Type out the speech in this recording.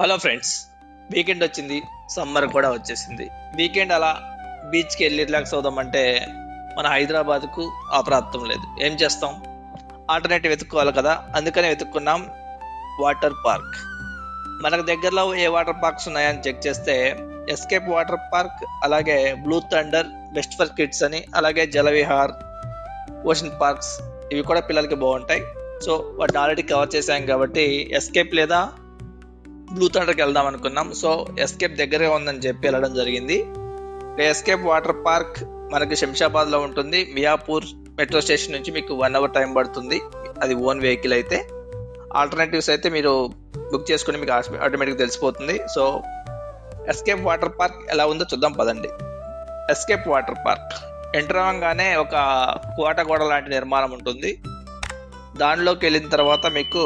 Hello friends, weekend వచ్చింది. Summer కూడా వచ్చేసింది. వీకెండ్ అలా బీచ్కి వెళ్ళి రిలాక్స్ అవుదామంటే మన హైదరాబాద్కు ఆ ప్రాప్తం లేదు. ఏం చేస్తాం? ఆల్టర్నేటివ్ వెతుక్కోవాలి కదా. అందుకనే వెతుక్కున్నాం వాటర్ పార్క్. మనకు దగ్గరలో ఏ వాటర్ పార్క్స్ ఉన్నాయని చెక్ చేస్తే ఎస్కేప్ వాటర్ పార్క్, అలాగే blue thunder, best for kids అని, అలాగే జలవిహార్, ఓషన్ పార్క్స్ ఇవి కూడా పిల్లలకి బాగుంటాయి. సో వాటిని ఆల్రెడీ కవర్ చేశాం కాబట్టి ఎస్కేప్ లేదా బ్లూ థండర్కి వెళ్దాం అనుకున్నాం. సో ఎస్కేప్ దగ్గరగా ఉందని చెప్పి వెళ్ళడం జరిగింది. ఎస్కేప్ వాటర్ పార్క్ మనకి శంషాబాద్ లో ఉంటుంది. మియాపూర్ మెట్రో స్టేషన్ నుంచి మీకు 1 అవర్ టైం పడుతుంది, అది ఓన్ వెహికల్ అయితే. ఆల్టర్నేటివ్స్ అయితే మీరు బుక్ చేసుకుని మీకు ఆటోమేటిక్ తెలిసిపోతుంది. సో ఎస్కేప్ వాటర్ పార్క్ ఎలా ఉందో చూద్దాం పదండి. ఎస్కేప్ వాటర్ పార్క్ ఎంటర్ అవ్వగానే ఒక కోట గోడ లాంటి నిర్మాణం ఉంటుంది. దానిలోకి వెళ్ళిన తర్వాత మీకు